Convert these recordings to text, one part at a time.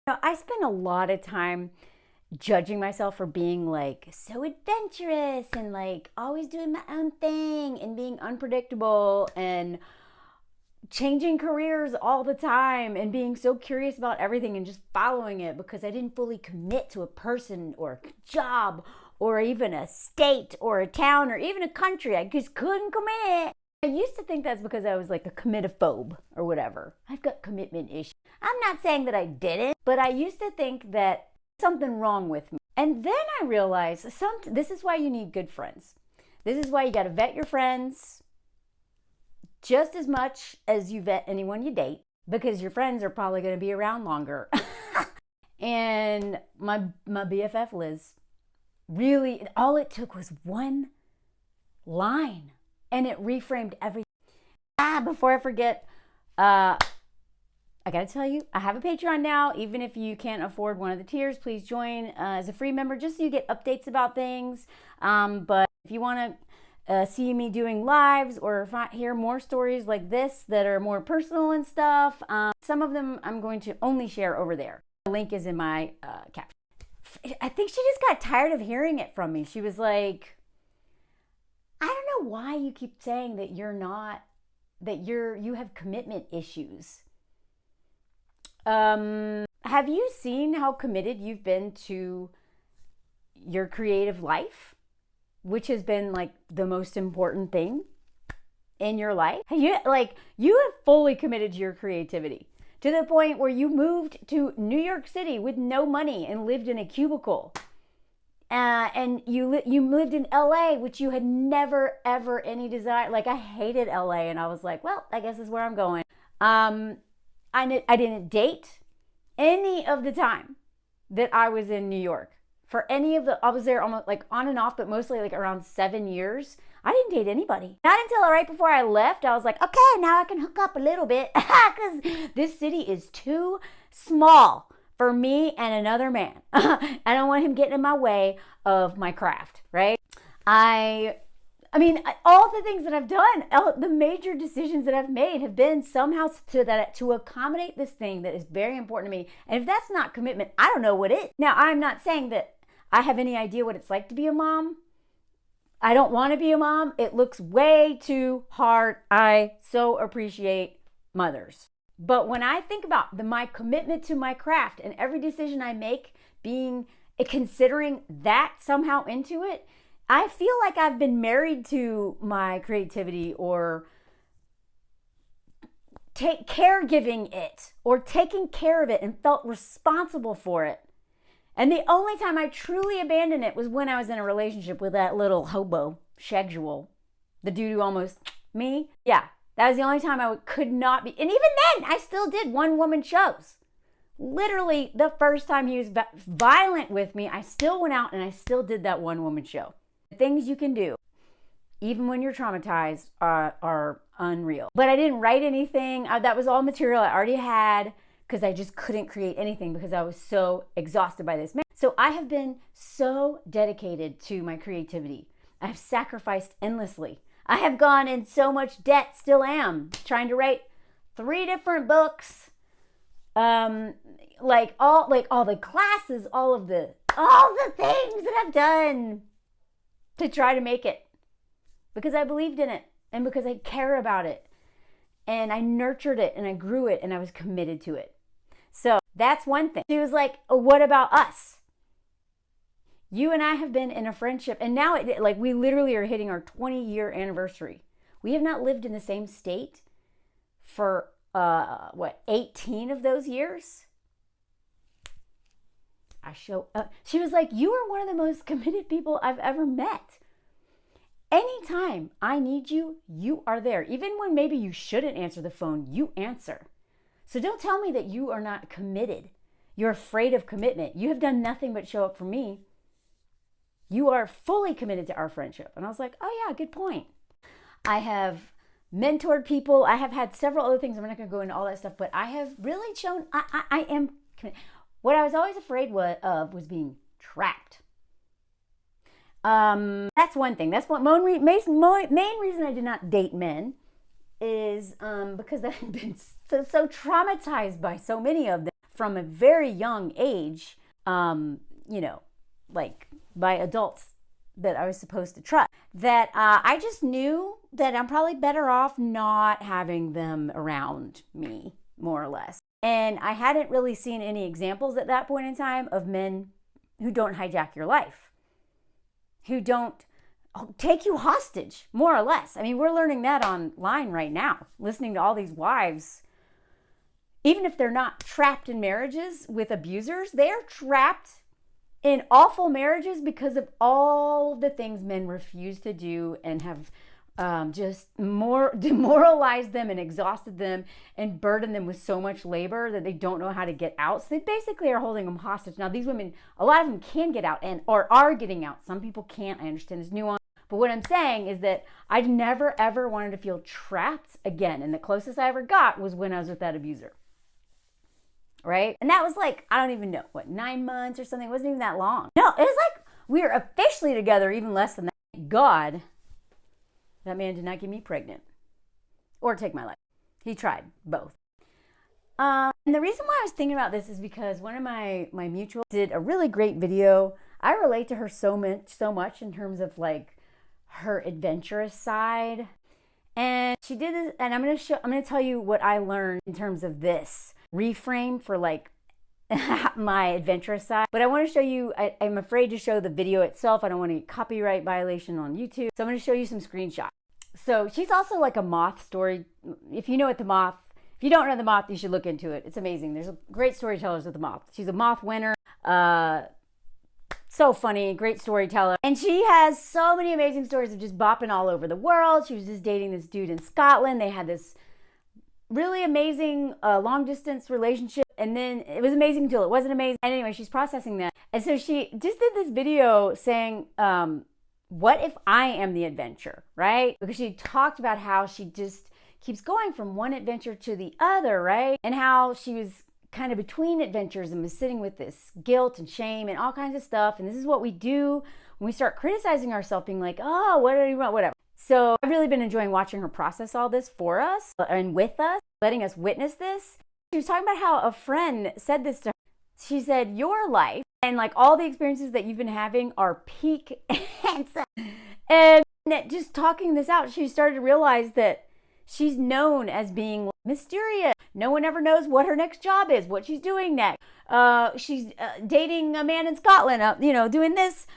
I spend a lot of time judging myself for being like so adventurous and like always doing my own thing and being unpredictable and changing careers all the time and being so curious about everything and just following it because I didn't fully commit to a person or a job or even a state or a town or even a country. I just couldn't commit. I used to think that's because I was like a committophobe or whatever. I've got commitment issues. I'm not saying that I didn't, but I used to think that something wrong with me. And then I realized this is why you need good friends. This is why you got to vet your friends just as much as you vet anyone you date, because your friends are probably going to be around longer. And my BFF Liz, really, all it took was one line and it reframed everything. Before I forget, I gotta tell you, I have a Patreon now. Even if you can't afford one of the tiers, please join as a free member just so you get updates about things. But if you want to see me doing lives or hear more stories like this that are more personal and stuff, some of them I'm going to only share over there. The link is in my caption. I think she just got tired of hearing it from me. She was like, I don't know why you keep saying that you have commitment issues. Have you seen how committed you've been to your creative life, which has been like the most important thing in your life? You have fully committed to your creativity to the point where you moved to New York City with no money and lived in a cubicle. And you lived in LA, which you had never, ever any desire. Like, I hated LA, and I was like, well, I guess this is where I'm going. I didn't date any of the time that I was in New York. I was there almost like on and off, but mostly like around 7 years. I didn't date anybody. Not until right before I left, I was like, okay, now I can hook up a little bit because this city is too small for me and another man. I don't want him getting in my way of my craft, right? I mean, all the things that I've done, the major decisions that I've made have been somehow to accommodate this thing that is very important to me. And if that's not commitment, I don't know what is. Now, I'm not saying that I have any idea what it's like to be a mom. I don't want to be a mom. It looks way too hard. I so appreciate mothers. But when I think about my commitment to my craft and every decision I make considering that somehow into it, I feel like I've been married to my creativity or caregiving it or taking care of it and felt responsible for it. And the only time I truly abandoned it was when I was in a relationship with that little hobo, Shegzual, the dude who almost, me. Yeah, that was the only time I could not be. And even then, I still did one-woman shows. Literally, the first time he was violent with me, I still went out and I still did that one-woman show. The things you can do, even when you're traumatized, are unreal. But I didn't write anything. That was all material I already had because I just couldn't create anything because I was so exhausted by this man. So I have been so dedicated to my creativity. I have sacrificed endlessly. I have gone in so much debt, still am, trying to write 3 different books. All the classes, all the things that I've done to try to make it because I believed in it and because I care about it and I nurtured it and I grew it and I was committed to it. So that's one thing. She was like, what about us? You and I have been in a friendship and now we literally are hitting our 20-year anniversary. We have not lived in the same state for 18 of those years? She was like, you are one of the most committed people I've ever met. Anytime I need you, you are there. Even when maybe you shouldn't answer the phone, you answer. So don't tell me that you are not committed. You're afraid of commitment. You have done nothing but show up for me. You are fully committed to our friendship. And I was like, oh yeah, good point. I have mentored people. I have had several other things. I'm not going to go into all that stuff, but I have really shown I am committed. What I was always afraid of was being trapped. That's one thing. That's what main reason I did not date men is because I've been so traumatized by so many of them from a very young age, you know, like by adults that I was supposed to trust, that I just knew that I'm probably better off not having them around me, more or less. And I hadn't really seen any examples at that point in time of men who don't hijack your life, who don't take you hostage, more or less. I mean, we're learning that online right now, listening to all these wives. Even if they're not trapped in marriages with abusers, they're trapped in awful marriages because of all the things men refuse to do and have just more demoralized them and exhausted them and burdened them with so much labor that they don't know how to get out. So they basically are holding them hostage. Now, these women, a lot of them can get out and or are getting out. Some people can't. I understand this nuance. But what I'm saying is that I never, ever wanted to feel trapped again. And the closest I ever got was when I was with that abuser. Right? And that was like, I don't even know, 9 months or something. It wasn't even that long. No, it was like we were officially together even less than that. Thank God, that man did not get me pregnant or take my life. He tried both. And the reason why I was thinking about this is because one of my mutuals did a really great video. I relate to her so much in terms of like her adventurous side. And she did this, and I'm gonna tell you what I learned in terms of this reframe for like my adventurous side. But I want to show you, I'm afraid to show the video itself. I don't want any copyright violation on YouTube. So I'm going to show you some screenshots. So she's also like a moth story. If you know what the moth, if you don't know the moth, you should look into it. It's amazing. There's great storytellers with the moth. She's a moth winner. So funny, great storyteller. And she has so many amazing stories of just bopping all over the world. She was just dating this dude in Scotland. They had this really amazing long distance relationship, and then it was amazing until it wasn't amazing. And anyway, she's processing that, and so she just did this video saying, what if I am the adventure, right? Because she talked about how she just keeps going from one adventure to the other, right? And how she was kind of between adventures and was sitting with this guilt and shame and all kinds of stuff. And this is what we do when we start criticizing ourselves, being like, oh, what do you want, whatever. So I've really been enjoying watching her process all this for us and with us, letting us witness this. She was talking about how a friend said this to her. She said, your life and like all the experiences that you've been having are peak handsome. And just talking this out, she started to realize that she's known as being mysterious. No one ever knows what her next job is, what she's doing next. She's dating a man in Scotland, doing this,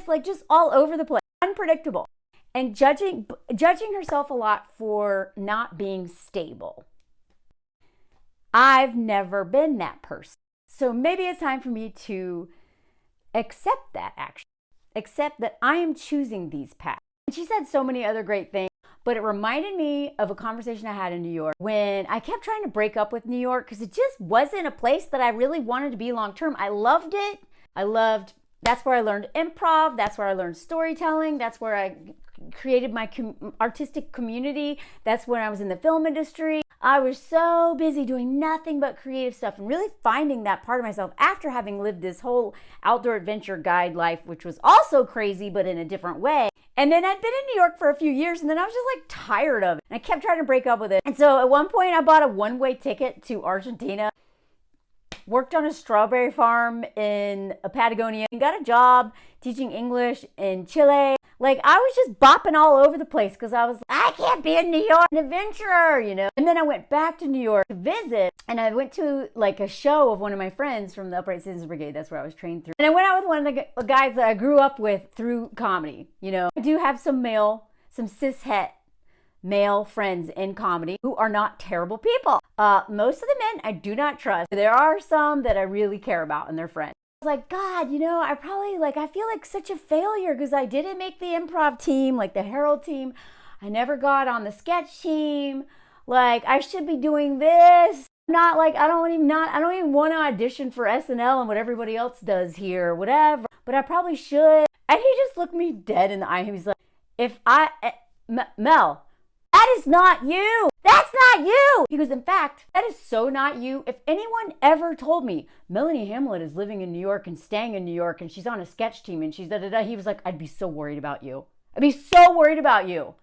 like just all over the place. Unpredictable. And judging herself a lot for not being stable. I've never been that person. So maybe it's time for me to accept that action. Accept that I am choosing these paths. And she said so many other great things, but it reminded me of a conversation I had in New York when I kept trying to break up with New York because it just wasn't a place that I really wanted to be long term. I loved it. That's where I learned improv. That's where I learned storytelling. That's where I created my artistic community. That's when I was in the film industry. I was so busy doing nothing but creative stuff and really finding that part of myself after having lived this whole outdoor adventure guide life, which was also crazy, but in a different way. And then I'd been in New York for a few years and then I was just like tired of it. And I kept trying to break up with it. And so at one point I bought a one-way ticket to Argentina, worked on a strawberry farm in Patagonia, and got a job teaching English in Chile. Like I was just bopping all over the place because I was like, I can't be in New York, an adventurer, And then I went back to New York to visit, and I went to like a show of one of my friends from the Upright Citizens Brigade. That's where I was trained through. And I went out with one of the guys that I grew up with through comedy. I do have some cis-het male friends in comedy who are not terrible people. Most of the men I do not trust. There are some that I really care about and they're friends. I was like, God, I feel like such a failure because I didn't make the improv team, like the Herald team. I never got on the sketch team. Like I should be doing this. Not like, I don't even want to audition for SNL and what everybody else does here, whatever, but I probably should. And he just looked me dead in the eye. He was like, Mel, that is not you. That's not you. He goes, in fact, that is so not you. If anyone ever told me Melanie Hamlet is living in New York and staying in New York and she's on a sketch team and she's da-da-da, he was like, I'd be so worried about you. I'd be so worried about you.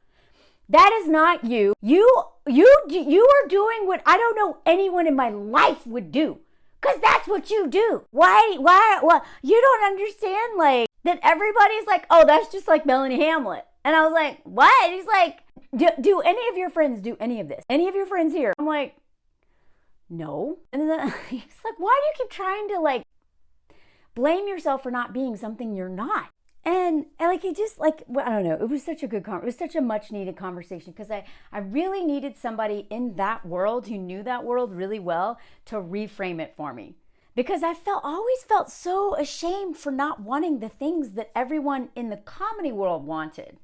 That is not you. You are doing what I don't know anyone in my life would do. Because that's what you do. Why, well, you don't understand, like, that everybody's like, oh, that's just like Melanie Hamlet. And I was like, what? And he's like, do any of your friends do any of this? Any of your friends here? I'm like, no. And then he's like, why do you keep trying to, like, blame yourself for not being something you're not? And like, he just, like, well, I don't know. It was such a good it was such a much needed conversation, because I really needed somebody in that world who knew that world really well to reframe it for me. Because I always felt so ashamed for not wanting the things that everyone in the comedy world wanted.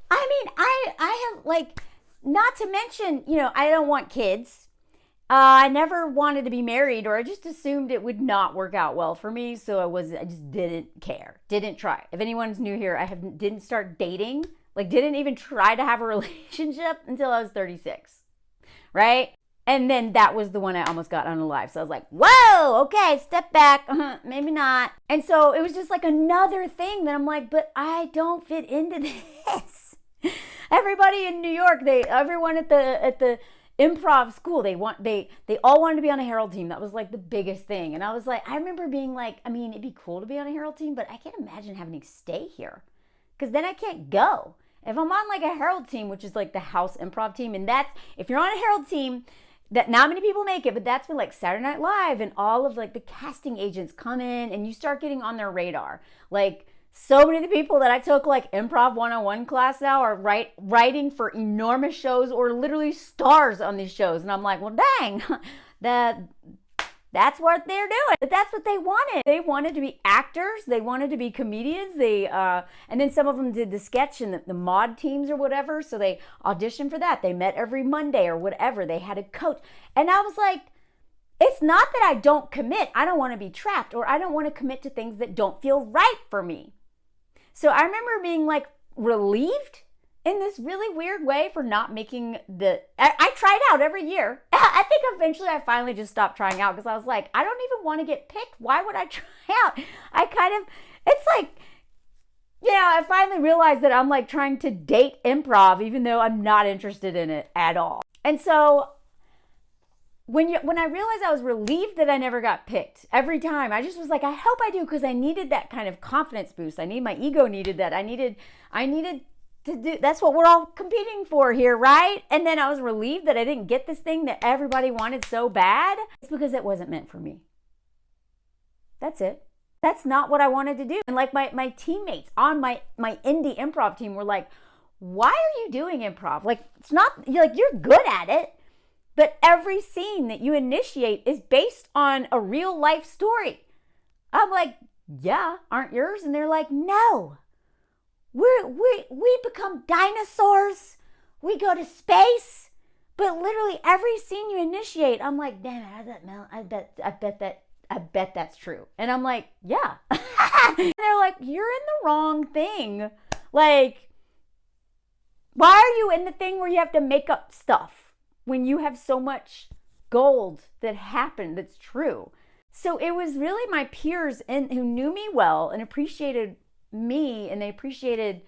I mean, I have, like, not to mention, you know, I don't want kids. I never wanted to be married, or I just assumed it would not work out well for me. So I just didn't care, didn't try. If anyone's new here, didn't start dating, like, didn't even try to have a relationship until I was 36, right? And then that was the one I almost got unalive. So I was like, whoa, okay, step back, maybe not. And so it was just like another thing that I'm like, but I don't fit into this. Everybody in New York, everyone at the improv school, they all wanted to be on a Herald team. That was like the biggest thing. And I was like, I remember being like, I mean, it'd be cool to be on a Herald team, but I can't imagine having to stay here, because then I can't go. If I'm on like a Herald team, which is like the house improv team, and that's, if you're on a Herald team, that not many people make it, but that's when like Saturday Night Live and all of like the casting agents come in and you start getting on their radar. Like, so many of the people that I took like improv 101 class now are writing for enormous shows, or literally stars on these shows. And I'm like, well, dang, that's what they're doing. But that's what they wanted. They wanted to be actors. They wanted to be comedians. And then some of them did the sketch and the mod teams or whatever. So they auditioned for that. They met every Monday or whatever. They had a coach. And I was like, it's not that I don't commit. I don't want to be trapped, or I don't want to commit to things that don't feel right for me. So I remember being like relieved in this really weird way for not making I tried out every year. I think eventually I finally just stopped trying out, because I was like, I don't even want to get picked. Why would I try out? It's like, you know, I finally realized that I'm like trying to date improv, even though I'm not interested in it at all. And so when I realized, I was relieved that I never got picked every time. I just was like, I hope I do, because I needed that kind of confidence boost. My ego needed that. I needed to do, that's what we're all competing for here, right? And then I was relieved that I didn't get this thing that everybody wanted so bad. It's because it wasn't meant for me. That's it. That's not what I wanted to do. And like my teammates on my indie improv team were like, why are you doing improv? Like, it's not, you're good at it. But every scene that you initiate is based on a real life story. I'm like, yeah, aren't yours? And they're like, no, we become dinosaurs. We go to space. But literally every scene you initiate, I'm like, damn it, I bet that's true. And I'm like, yeah. And they're like, you're in the wrong thing. Like, why are you in the thing where you have to make up stuff when you have so much gold that happened that's true? So it was really my peers who knew me well and appreciated me, and they appreciated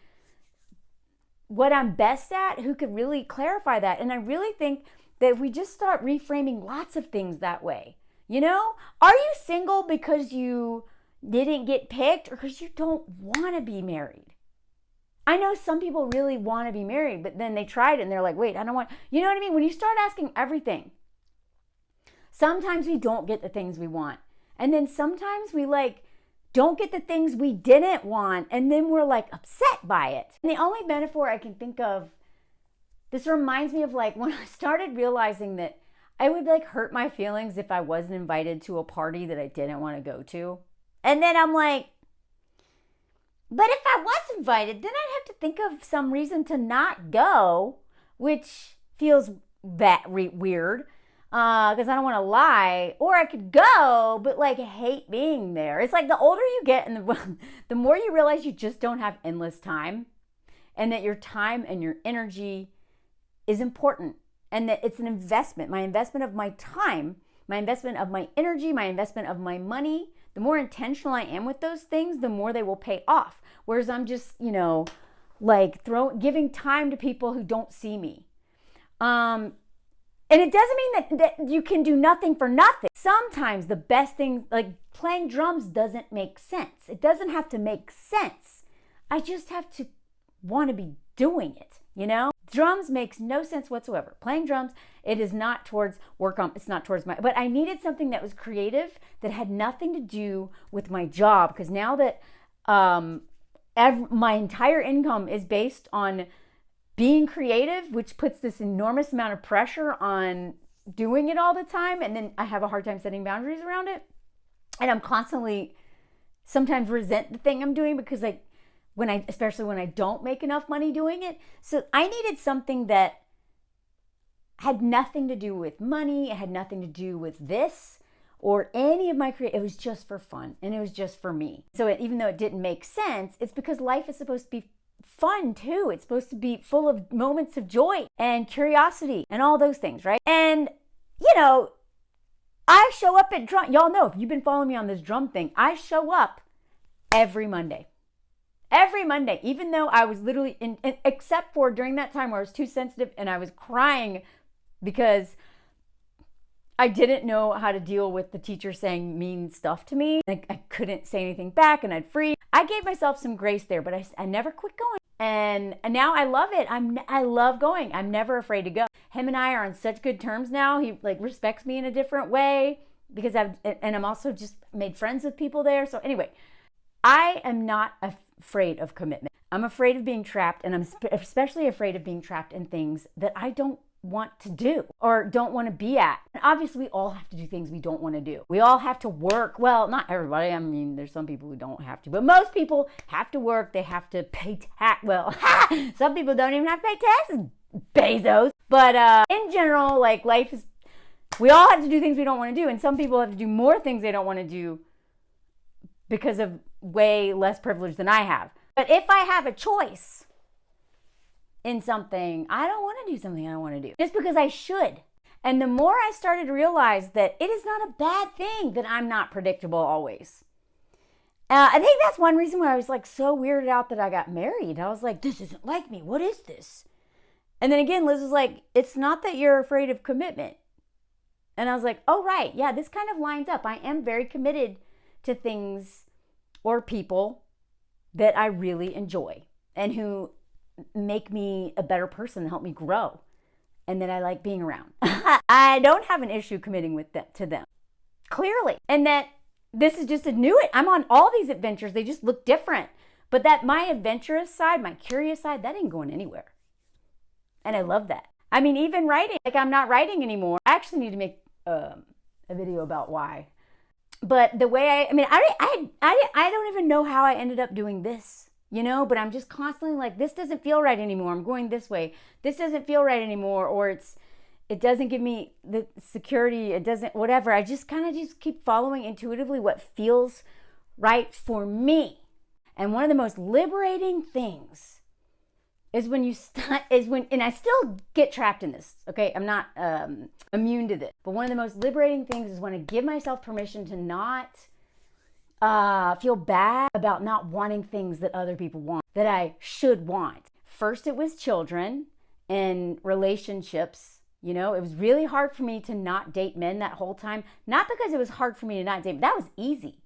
what I'm best at, who could really clarify that. And I really think that if we just start reframing lots of things that way, you know, are you single because you didn't get picked, or because you don't want to be married? I know some people really want to be married, but then they tried it and they're like, wait, I don't want, you know what I mean? When you start asking everything, sometimes we don't get the things we want. And then sometimes we like don't get the things we didn't want, and then we're like upset by it. And the only metaphor I can think of, this reminds me of like when I started realizing that I would like hurt my feelings if I wasn't invited to a party that I didn't want to go to. And then I'm like, but if I was invited, then I'd have to think of some reason to not go, which feels weird, because I don't want to lie. Or I could go, but like hate being there. It's like the older you get and the more you realize you just don't have endless time, and that your time and your energy is important, and that it's an investment. My investment of my time, my investment of my energy, my investment of my money. The more intentional I am with those things, the more they will pay off. Whereas I'm just, you know, like giving time to people who don't see me. And it doesn't mean that you can do nothing for nothing. Sometimes the best thing, like playing drums, doesn't make sense. It doesn't have to make sense. I just have to want to be doing it, you know? Drums makes no sense whatsoever. Playing drums, it is not towards work on, it's not towards my, but I needed something that was creative, that had nothing to do with my job. Because now that my entire income is based on being creative, which puts this enormous amount of pressure on doing it all the time. And then I have a hard time setting boundaries around it. And I'm constantly, sometimes resent the thing I'm doing because especially when I don't make enough money doing it. So I needed something that had nothing to do with money. It had nothing to do with this or any of my it was just for fun, and it was just for me. So even though it didn't make sense, it's because life is supposed to be fun too. It's supposed to be full of moments of joy and curiosity and all those things, right? And, you know, I show up at drum. Y'all know, if you've been following me on this drum thing, I show up every Monday. Every Monday, even though I was literally, except for during that time where I was too sensitive and I was crying because I didn't know how to deal with the teacher saying mean stuff to me. I couldn't say anything back and I'd freeze. I gave myself some grace there, but I never quit going. And now I love it. I love going. I'm never afraid to go. Him and I are on such good terms now. He respects me in a different way because I'm also just made friends with people there. So anyway, I am not afraid of commitment. I'm afraid of being trapped, and I'm especially afraid of being trapped in things that I don't want to do or don't want to be at. And obviously we all have to do things we don't want to do. We all have to work. Well, not everybody. I mean, there's some people who don't have to, but most people have to work. They have to pay tax. Well, some people don't even have to pay taxes, Bezos. But in general, like life is, we all have to do things we don't want to do. And some people have to do more things they don't want to do because of way less privilege than I have. But if I have a choice in something, I don't want to do something I don't want to do just because I should. And the more I started to realize that it is not a bad thing that I'm not predictable always. I think that's one reason why I was like so weirded out that I got married. I was like, this isn't like me. What is this? And then again, Liz was like, it's not that you're afraid of commitment. And I was like, oh, right. Yeah, this kind of lines up. I am very committed to things or people that I really enjoy and who make me a better person, help me grow, and that I like being around. I don't have an issue committing to them, clearly. And that this is just I'm on all these adventures. They just look different. But that my adventurous side, my curious side, that ain't going anywhere. And I love that. I mean, even writing, like I'm not writing anymore. I actually need to make a video about why. But the way I don't even know how I ended up doing this, you know, but I'm just constantly like, this doesn't feel right anymore. I'm going this way. This doesn't feel right anymore. Or it doesn't give me the security. It doesn't, whatever. I just kind of just keep following intuitively what feels right for me. And one of the most liberating things is when and I still get trapped in this, okay? I'm not immune to this. But one of the most liberating things is when I give myself permission to not feel bad about not wanting things that other people want, that I should want. First, it was children and relationships. You know, it was really hard for me to not date men that whole time. Not because it was hard for me to not date, that was easy.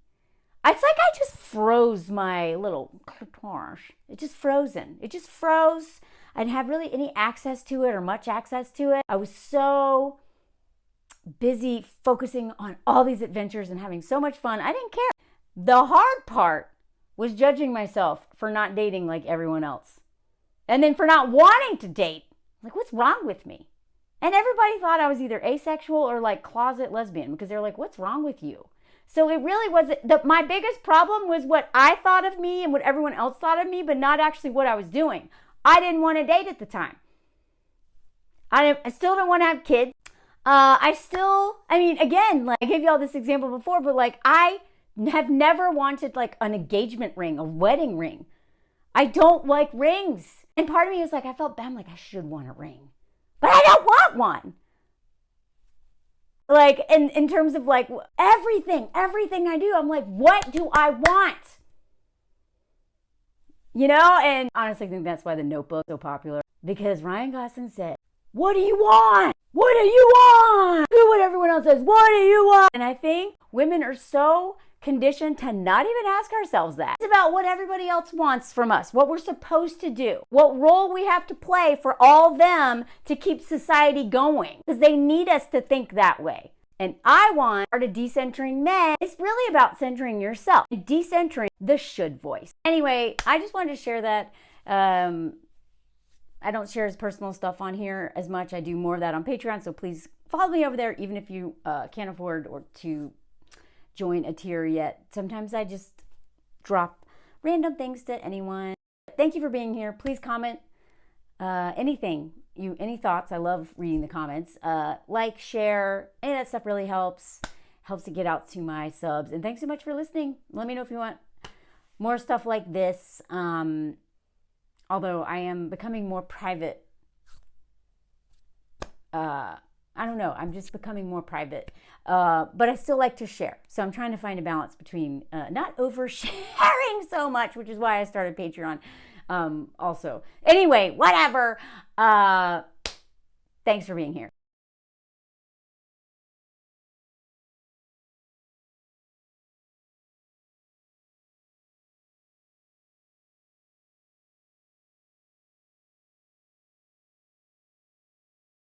It's like I just froze my little clitoris. It just frozen. It just froze. I didn't have really any access to it or much access to it. I was so busy focusing on all these adventures and having so much fun. I didn't care. The hard part was judging myself for not dating like everyone else. And then for not wanting to date. Like, what's wrong with me? And everybody thought I was either asexual or like closet lesbian because they're like, what's wrong with you? So it really wasn't, my biggest problem was what I thought of me and what everyone else thought of me, but not actually what I was doing. I didn't want to date at the time. I still don't want to have kids. Again, like I gave you all this example before, but like I have never wanted like an engagement ring, a wedding ring. I don't like rings. And part of me is like, I felt bad. I'm like, I should want a ring, but I don't want one. Like in terms of like everything I do, I'm like, what do I want? You know, and honestly, I think that's why The Notebook is so popular, because Ryan Gosling said, what do you want? What do you want? Do what everyone else says. What do you want? And I think women are so conditioned to not even ask ourselves that. It's about what everybody else wants from us, what we're supposed to do, what role we have to play for all them to keep society going, because they need us to think that way. And I want part of decentering men. It's really about centering yourself and decentering the should voice. Anyway, I just wanted to share that. I don't share his personal stuff on here as much. I do more of that on Patreon. So please follow me over there, even if you can't afford or to join a tier yet. Sometimes I just drop random things to anyone. Thank you for being here. Please comment anything, any thoughts. I love reading the comments. Like, share, any of that stuff really helps to get out to my subs. And thanks so much for listening. Let me know if you want more stuff like this. Although I am becoming more private. I don't know. I'm just becoming more private. But I still like to share. So I'm trying to find a balance between not oversharing so much, which is why I started Patreon also. Anyway, whatever. Thanks for being here.